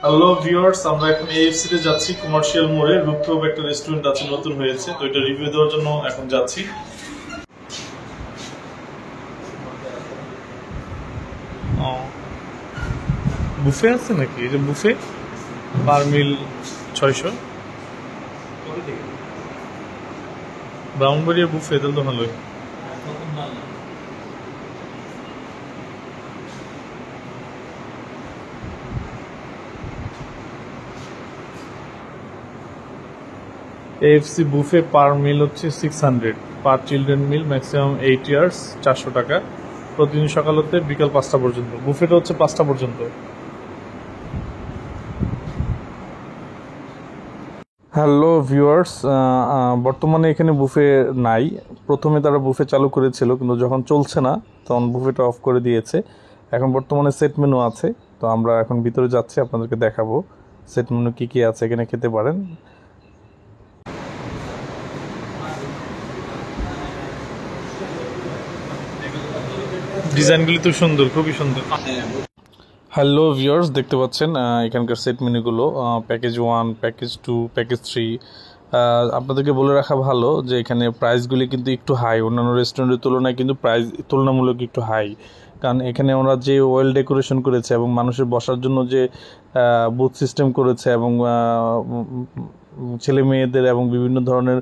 Hello viewers, আমরা এখন AFC তে যাচ্ছি কমার্শিয়াল মোড়ে। রূপটপ একটা রেস্টুরেন্ট আছে, নতুন হয়েছে, তো এটা রিভিউ দেওয়ার জন্য এখন যাচ্ছি। বুফে আছে নাকি? এটা বুফে পার মিল 600। ব্রাউনবাড়িয়া বুফে, তাহলে তো ভালোই। এএফসি বুফে পার মিল হচ্ছে 600, পার চিলড্রেন মিল ম্যাক্সিমাম 8 ইয়ার্স 400 টাকা। প্রতিদিন সকাল হতে বিকাল 5টা পর্যন্ত। বুফেটা হচ্ছে 5টা পর্যন্ত। হ্যালো ভিউয়ার্স, বর্তমানে এখানে বুফে নাই। প্রথমে তারা বুফে চালু করেছিল, কিন্তু যখন চলছে না তখন বুফেটা অফ করে দিয়েছে। এখন বর্তমানে সেট মেনু আছে, তো আমরা এখন ভিতরে যাচ্ছি, আপনাদেরকে দেখাবো সেট মেনু কী কী আছে, এখানে খেতে পারেন। ডিজাইনগুলি তো সুন্দর, খুবই সুন্দর। হ্যালো ভিউয়ার্স, দেখতে পাচ্ছেন এখানকার সেট মেনুগুলো, প্যাকেজ 1, প্যাকেজ 2, প্যাকেজ 3। আপনাদেরকে বলে রাখা ভালো যে এখানে প্রাইসগুলি কিন্তু একটু হাই, অন্যান্য রেস্টুরেন্টের তুলনায় কিন্তু প্রাইস তুলনামূলক একটু হাই। কারণ এখানে ওরা যে ওয়েল ডেকোরেশন করেছে এবং মানুষের বসার জন্য যে বুথ সিস্টেম করেছে, এবং ছেলে মেয়েদের এবং বিভিন্ন ধরনের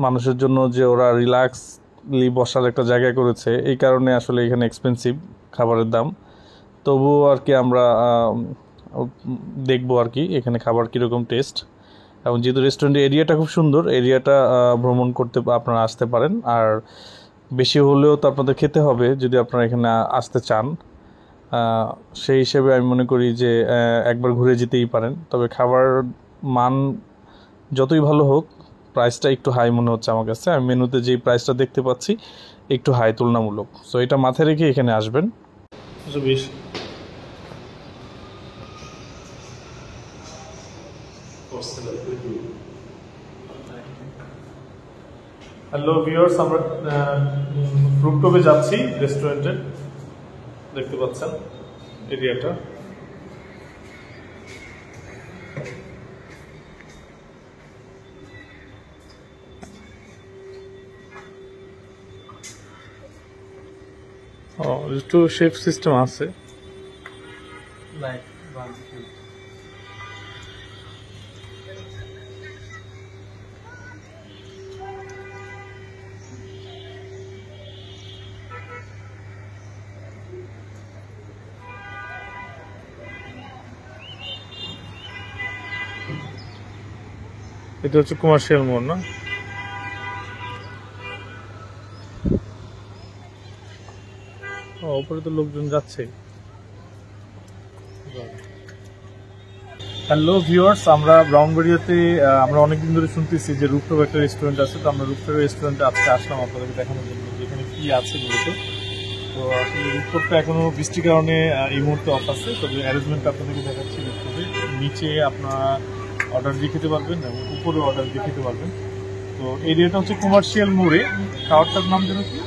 মানুষের জন্য যে ওরা রিল্যাক্সলি বসার একটা জায়গা করেছে, এই কারণে আসলে এখানে এক্সপেন্সিভ খাবারের দাম। তবুও আর কি আমরা দেখবো আর কি এখানে খাবার কীরকম টেস্ট। এবং যেহেতু রেস্টুরেন্টের এরিয়াটা খুব সুন্দর, এরিয়াটা ভ্রমণ করতে আপনারা আসতে পারেন। আর বেশি হলেও তো আপনাদের খেতে হবে যদি আপনারা এখানে আসতে চান। সেই হিসেবে আমি মনে করি যে একবার ঘুরে যেতেই পারেন। তবে খাবার মান যতই ভালো হোক, প্রাইসটা একটু হাই মনে হচ্ছে আমার কাছে। আমি মেনুতে যেই প্রাইসটা দেখতে পাচ্ছি একটু হাই তুলনামূলক, সো এটা মাথায় রেখে এখানে আসবেন। হ্যালো ভিউয়ার্স, আমরা রূপটপে যাচ্ছি রেস্টুরেন্টে। দেখতে পাচ্ছেন এরিয়াটা। একটু শেফ সিস্টেম আছে। এটা হচ্ছে কমার্শিয়াল মোড় না? উপরে তো লোকজন যাচ্ছে। হ্যালো ভিউয়ার্স, আমরা ব্রাউনবাড়িয়াতে আমরা অনেকদিন ধরে শুনতেছি যে রূপটপ একটা রেস্টুরেন্ট আছে। তো আমরা রূপটপ রেস্টুরেন্টে আজকে আসলাম আপনাদেরকে দেখানোর জন্য যে এখানে কি আছে মূলত। তো আসলে রূপটপটা এখনো বৃষ্টির কারণে এই মুহূর্তে অফ আছে, তবে অ্যারেঞ্জমেন্টটা আপনাদেরকে দেখাচ্ছি। রূপটপে নিচে আপনারা অর্ডার দিয়ে খেতে পারবেন এবং উপরে অর্ডার দিয়ে খেতে পারবেন। তো এরিয়াটা হচ্ছে কমার্শিয়াল মোড়ে। টাওয়ারটার নাম যেন কি?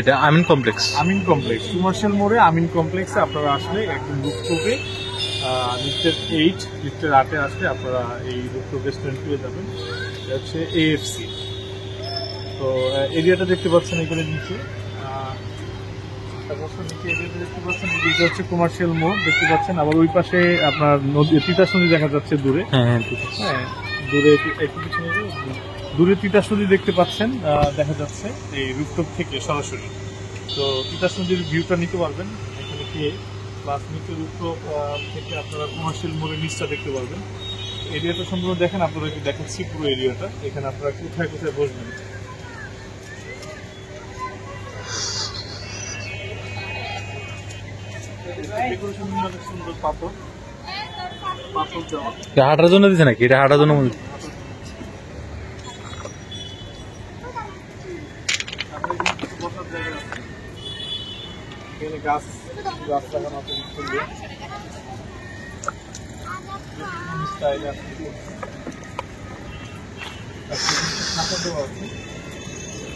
এটা আমিন কমপ্লেক্স। আমিন কমপ্লেক্স, কমার্শিয়াল মোড়ে আমিন কমপ্লেক্সে আপনারা আসলে একদম রূপটপে লিফটের 8, লিফটের 8-এ আসলে আপনারা এই রূপটপ রেস্টুরেন্ট পেয়ে যাবেন। এটা হচ্ছে এএফসি। তো এরিয়াটা দেখতে পাচ্ছেন এখানে নিচে। নিচে এরিয়াটা দেখতে পাচ্ছেন, এটা হচ্ছে কমার্শিয়াল মোড় দেখতে পাচ্ছেন। আবার ওই পাশে আপনার নদী, তিতাস নদী দেখা যাচ্ছে দূরে। হ্যাঁ, দূরে একটু পিছনে দূরে তিতাস নদী দেখতে পাচ্ছেন, দেখা যাচ্ছে এই রূপটপ থেকে সরাসরি। তো তিতাস নদীর ভিউটা নিতে পারবেন এখানে গিয়ে। প্লাস নিচে রূপটপ থেকে আপনারা কমার্শিয়াল মোড়ের নিচটা দেখতে পারবেন। এরিয়াটা সম্পূর্ণ দেখেন, আপনাদেরকে দেখাচ্ছি পুরো এরিয়াটা। এখানে আপনারা কোথায় কোথায় বসবেন। সুন্দর পাথর দেওয়া। হাঁটার জন্য দিচ্ছে নাকি? এটা হাঁটার জন্য গাছ লাগানো আছে সুন্দর।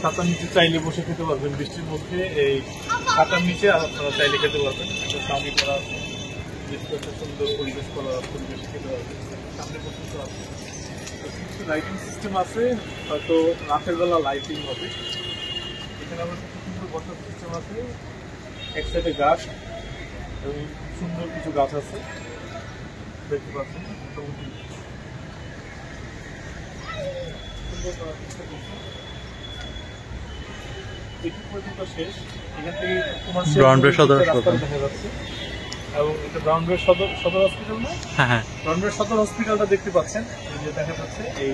ছাতার নিচে চাইলে বসে খেতে পারবেন বৃষ্টির মধ্যে। এই ছাতার নিচে আপনারা চাইলে খেতে পারবেন। স্বামী করা আছে। বেশ একটা সুন্দর পরিবেশ করা পরিবেশে খেতে হবে, সামনে পর্যন্ত আছে। তো কিছু লাইটিং সিস্টেম আছে, হয়তো রাতের বেলা লাইটিং হবে। এখানে আবার কিছু সুন্দর বসার সিস্টেম আছে, এক সাইডে গাছ এবং সুন্দর কিছু গাছ আছে দেখতে পাচ্ছেন। মোটামুটি সুন্দর করার চেষ্টা করছি। এটি পর্যন্ত শেষ। এখান থেকে ব্রাউনবাড়ি সদর রাস্তা দেখা যাচ্ছে এবং এটা ব্রাউনবাড়ি সদর হসপিটাল না? হ্যাঁ, ব্রাউনবাড়ি সদর হসপিটালটা দেখতে পাচ্ছেন, এই যে দেখা যাচ্ছে এই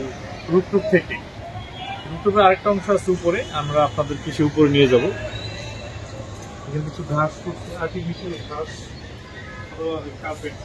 রুপটুপ থেকে। রুপটুপের আরেকটা অংশ আছে উপরে, আমরা আপনাদেরকে সে উপরে নিয়ে যাব। এখানে কিছু ঘাস করছে, আর্টিফিশিয়াল ঘাস, কার্পেট।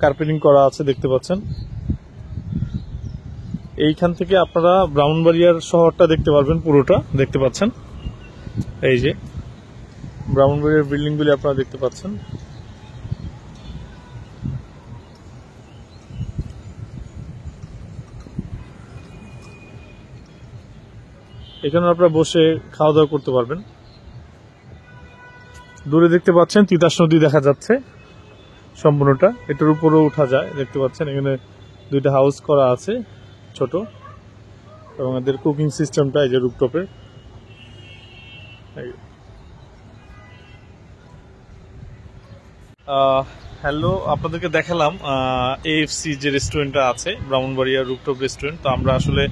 কার্পেটিং করা আছে দেখতে পাচ্ছেন। এইখান থেকে আপনারা ব্রাহ্মণবাড়িয়ার শহরটা দেখতে পারবেন, পুরোটা দেখতে পাচ্ছেন। এই যে ব্রাহ্মণবাড়িয়ার বিল্ডিংগুলি আপনারা দেখতে পাচ্ছেন। এখানে আপনারা বসে খাওয়া দাওয়া করতে পারবেন। দূরে দেখতে পাচ্ছেন তিতাস নদী দেখা যাচ্ছে সম্পূর্ণটা, এটার উপরেও উঠা যায় দেখতে পাচ্ছেন। এখানে দুইটা হাউস করা আছে ছোট, এবং এদের কুকিং সিস্টেমটা এই যে রুপটপে। হ্যালো, আপনাদেরকে দেখালাম এএফসি যে রেস্টুরেন্টটা আছে ব্রাহ্মণবাড়িয়া রুপটপ রেস্টুরেন্ট। তো আমরা আসলে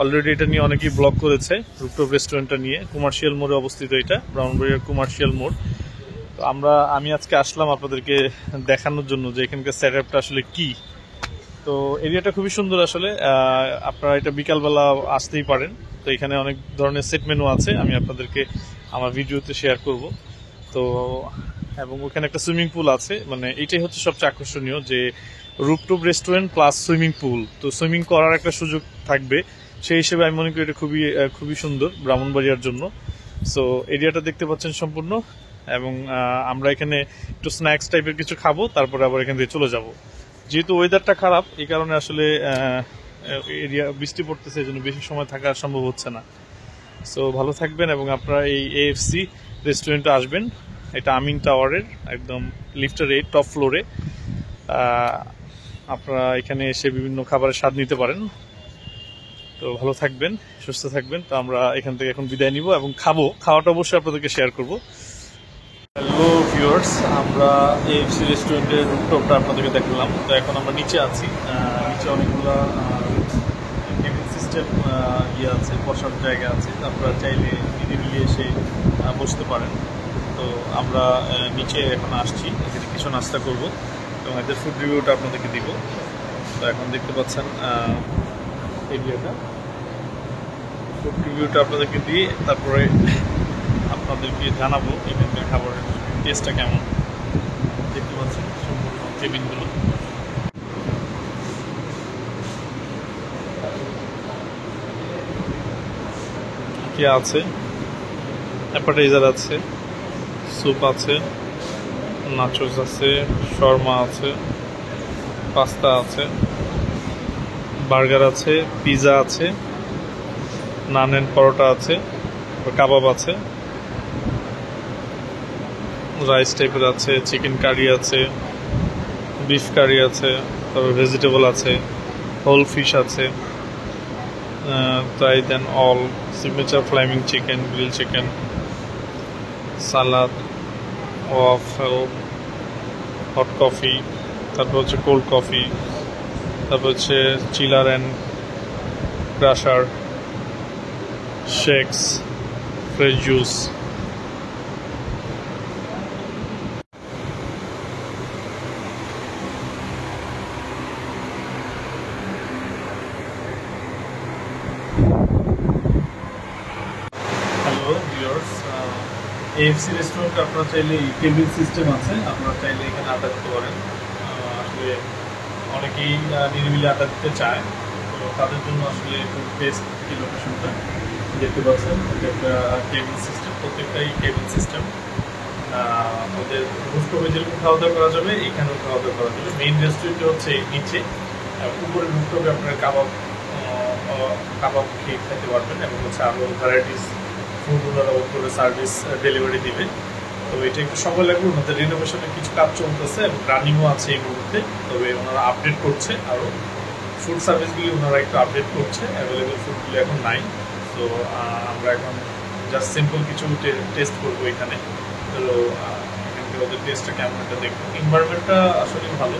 অলরেডি এটা নিয়ে অনেকেই ব্লগ করেছে, রুপটপ রেস্টুরেন্টটা নিয়ে। কমার্শিয়াল মোড়ে অবস্থিত এটা, ব্রাহ্মণবাড়িয়ার কমার্শিয়াল মোড়। তো আমি আজকে আসলাম আপনাদেরকে দেখানোর জন্য যে এখানকার সেট আপটা আসলে কি। তো এরিয়াটা খুবই সুন্দর আসলে, আপনারা এটা বিকালবেলা আসতেই পারেন। তো এখানে অনেক ধরনের সেট মেনু আছে, আমি আপনাদেরকে আমার ভিডিওতে শেয়ার করব। তো এবং ওখানে একটা সুইমিং পুল আছে, মানে এইটাই হচ্ছে সবচেয়ে আকর্ষণীয়, যে rooftop restaurant plus swimming pool. তো সুইমিং করার একটা সুযোগ থাকবে, সেই হিসেবে আমি মনে করি এটা খুবই সুন্দর ব্রাহ্মণবাড়িয়ার জন্য। সো এরিয়াটা দেখতে পাচ্ছেন সম্পূর্ণ, এবং আমরা এখানে একটু স্ন্যাক্স টাইপের কিছু খাবো, তারপরে আবার এখান থেকে চলে যাব। যেহেতু ওয়েদারটা খারাপ, এই কারণে আসলে এরিয়া বৃষ্টি পড়তেছে, এই জন্য বেশি সময় থাকা সম্ভব হচ্ছে না। সো ভালো থাকবেন, এবং আপনারা এই এএফসি রেস্টুরেন্টে আসবেন। এটা আমিন টাওয়ারের একদম লিফটের টপ ফ্লোরে। আপনারা এখানে এসে বিভিন্ন খাবারের স্বাদ নিতে পারেন। তো ভালো থাকবেন, সুস্থ থাকবেন। তো আমরা এখান থেকে এখন বিদায় নিব এবং খাওয়াটা অবশ্যই আপনাদেরকে শেয়ার করব। হ্যালো ভিউয়ার্স, আমরা এএফসি রেস্টুরেন্টের রুফটপটা আপনাদেরকে দেখালাম। তো এখন আমরা নিচে আছি। নিচে অনেকগুলো কেবিন সিস্টেম ইয়ে আছে, বসার জায়গা আছে। আপনারা চাইলে নিরিবিলি এসে বসতে পারেন। তো আমরা নিচে এখন আসছি, এখানে কিছু নাস্তা করব এবং এদের ফুড রিভিউটা আপনাদেরকে দিব। তো এখন দেখতে পাচ্ছেন এরিয়াটা, ফুড রিভিউটা আপনাদেরকে দিয়ে তারপরে আপনাদেরকে জানাবো এখানকার খাবারের টেস্টটা কেমন। দেখতে পাচ্ছেন সম্পূর্ণ কেবিনগুলো। কি আছে, অ্যাপাটাইজার আছে, স্যুপ আছে, নাচোস আছে, শর্মা আছে, পাস্তা আছে, বার্গার আছে, পিৎজা আছে, নান এন্ড পরোটা আছে, কাবাব আছে, রাইস টাইপের আছে, চিকেন কারি আছে, বিফ কারি আছে, তারপর ভেজিটেবল আছে, হোল ফিশ আছে, try then all, signature flaming chicken, grill chicken, salad, waffle, hot coffee, তারপর হচ্ছে কোল্ড কফি, তারপর হচ্ছে chiller and crusher, shakes, fresh juice. Hello viewers, AFC রেস্টুরেন্টে আপনারা চাইলে কেবিন সিস্টেম আছে, আপনারা চাইলে এখানে আড্ডা দিতে পারেন। আসলে অনেকেই নিরিবিলি আড্ডা দিতে চায়, তো তাদের জন্য আসলে খুব বেস্ট এই লোকেশনটা। দেখতে পাচ্ছেন এটা একটা কেবিন সিস্টেম, প্রত্যেকটাই কেবিন সিস্টেম। ওদের রুফটপে যেরকম খাওয়া দাওয়া করা যাবে এখানেও খাওয়া দাওয়া করা যাবে। মেইন রেস্টুরেন্টে হচ্ছে নিচে, উপরে রুফটপে আপনারা কাবাব খেয়ে খেতে পারবেন এবং হচ্ছে আরও ভ্যারাইটিস ফুড ওনারা উপরে সার্ভিস ডেলিভারি দিবে। তো এটা একটু সময় লাগবে, ওনাদের রিনোভেশনের কিছু কাজ চলতেছে এবং রানিংও আছে এই মুহূর্তে। তবে ওনারা আপডেট করছে, আরও ফুড সার্ভিসগুলি ওনারা একটু আপডেট করছে, অ্যাভেলেবেল ফুডগুলি এখন নাই। তো আমরা এখন জাস্ট সিম্পল কিছু টেস্ট করবো এখানে। তো এখানকার ওদের টেস্টটা কেমন একটা দেখবো। এনভায়রনমেন্টটা আসলে ভালো।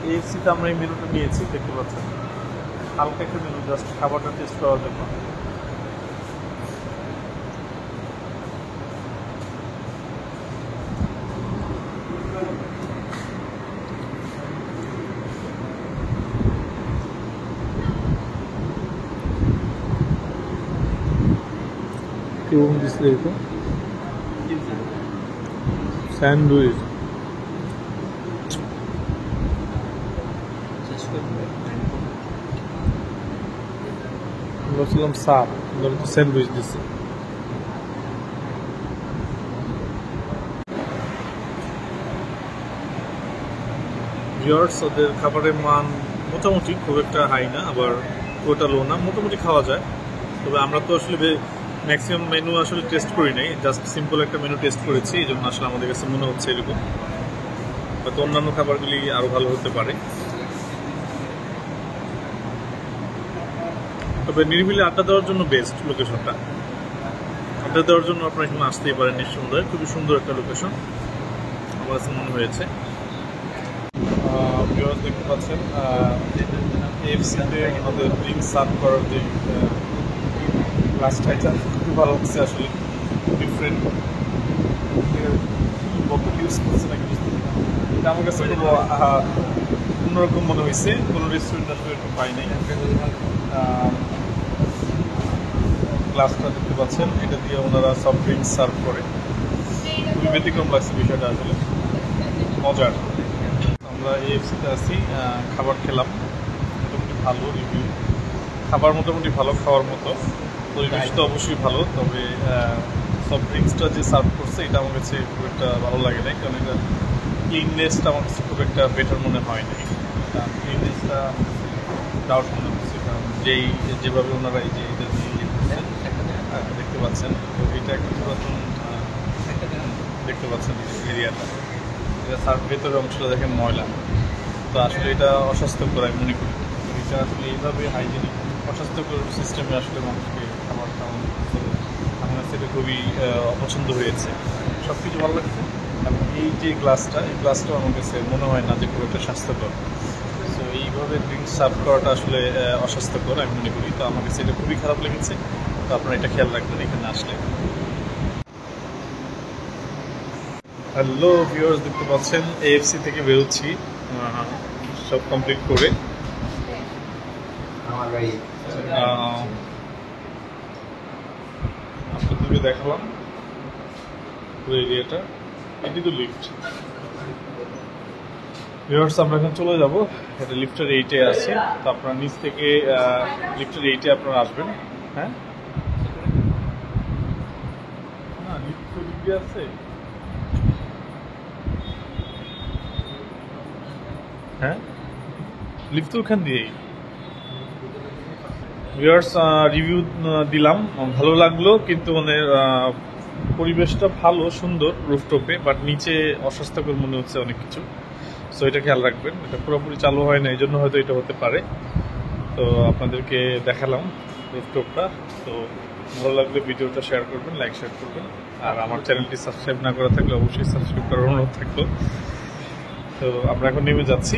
এএফসিতে আমরা এই মেনুটা নিয়েছি, দেখতে পাচ্ছেন হালকা একটা মেনু, জাস্ট খাবারটা টেস্ট করার জন্য। কেমন দিচ্ছে এটা? স্যান্ডউইচ। বলছিলাম সাপ, তো স্যান্ডউইচ দিচ্ছে। ভিউয়ার্স, ওদের খাবারের মান মোটামুটি খুব একটা হাই না, আবার খুব একটা লো না, মোটামুটি খাওয়া যায়। তবে আমরা তো আসলে ম্যাক্সিমাম মেনু আসলে টেস্ট করি নাই, জাস্ট সিম্পল একটা মেনু টেস্ট করেছি, এই জন্য আসলে আমাদের কাছে মনে হচ্ছে এরকম। হয়তো অন্যান্য খাবারগুলি আরও ভালো হতে পারে। তবে নিরিবিলি আড্ডা দেওয়ার জন্য বেস্ট লোকেশনটা। আড্ডা দেওয়ার জন্য আপনারা এখানে আসতেই পারেন নিঃসন্দেহে, খুবই সুন্দর একটা লোকেশন আমার কাছে মনে হয়েছে। ভিউয়ার্স, দেখতে পাচ্ছেন এএফসিতে আমাদের ড্রিঙ্কস সার্ভ করার যে গ্লাসটা, এটা খুবই ভালো হচ্ছে আসলে। ডিফারেন্ট বোতল ইউজ করছে নাকি বুঝতে পারি না। এটা আমার কাছে খুব অন্যরকম মনে হয়েছে, কোনো রেস্টুরেন্ট আসলে একটু পাই নাই। গ্লাসটা দেখতে পাচ্ছেন, এটা দিয়ে ওনারা সফট ড্রিঙ্কস সার্ভ করে। খুবই ব্যতিক্রম লাগছে বিষয়টা, আসলে মজার। আমরা এএফসিতে আছি, খাবার খেলাম, মোটামুটি ভালো রিভিউ। খাবার মোটামুটি ভালো, খাওয়ার মতো। পরিবেশ তো অবশ্যই ভালো, তবে সফট ড্রিঙ্কসটা যে সার্ভ করছে এটা আমার কাছে খুব একটা ভালো লাগে নাই, কারণ এটা ক্লিননেসটা আমার কাছে খুব একটা বেটার মনে হয় নাই। ক্লিননেসটা ডাউট মনে হচ্ছে, কারণ যেভাবে ওনারা এই যে এটা দিয়ে দেখতে পাচ্ছেন, তো এটা একটা পুরাতন দেখতে পাচ্ছেন এরিয়াটা, এটা সার্ভ ভেতরের অংশটা দেখেন ময়লা। তো আসলে এটা অস্বাস্থ্যকর আমি মনে করি। এটা আসলে এইভাবে হাইজেনিক অস্বাস্থ্যকর সিস্টেমে আসলে মানুষকে খাবার খাওয়ানো, আমার কাছে এটা খুবই অপছন্দ হয়েছে। সব কিছু ভালো লাগছে, এবং এই যে গ্লাসটাও আমার কাছে মনে হয় না যে খুব একটা স্বাস্থ্যকর। সো এইভাবে ড্রিঙ্কস সার্ভ করাটা আসলে অস্বাস্থ্যকর আমি মনে করি। তো আমার কাছে এটা খুবই খারাপ লেগেছে। তো আপনারা এটা খেয়াল রাখবেন এখানে আসলে। হ্যালো ভিউয়ার্স, দেখতে পাচ্ছেন এএফসি থেকে বেরোচ্ছি সব কমপ্লিট করে। আপনাদেরকে দেখালাম পুরো এরিয়াটা, এটি তো লিফট। ভিউয়ার্স, আমরা এখন চলে যাব, এটা লিফটের 8-এ আছে। তো আপনারা নিচ থেকে লিফটের 8-এ আপনারা আসবেন। হ্যাঁ, না লিফট তো দিকে আছে। হ্যাঁ, লিফট তো ওখান দিয়েই। ভিউয়ার্স, রিভিউ দিলাম, ভালো লাগলো, কিন্তু মানে পরিবেশটা ভালো, সুন্দর রুফটপে, বাট নিচে অস্বাস্থ্যকর মনে হচ্ছে অনেক কিছু। সো এটা খেয়াল রাখবেন, এটা পুরোপুরি চালু হয় না, এই জন্য হয়তো এটা হতে পারে। তো আপনাদেরকে দেখালাম রুফটপটা। তো ভালো লাগলে ভিডিওটা শেয়ার করবেন, লাইক শেয়ার করবেন, আর আমার চ্যানেলটি সাবস্ক্রাইব না করা থাকলে অবশ্যই সাবস্ক্রাইব করার অনুরোধ থাকলো। তো আমরা এখন নেমে যাচ্ছি।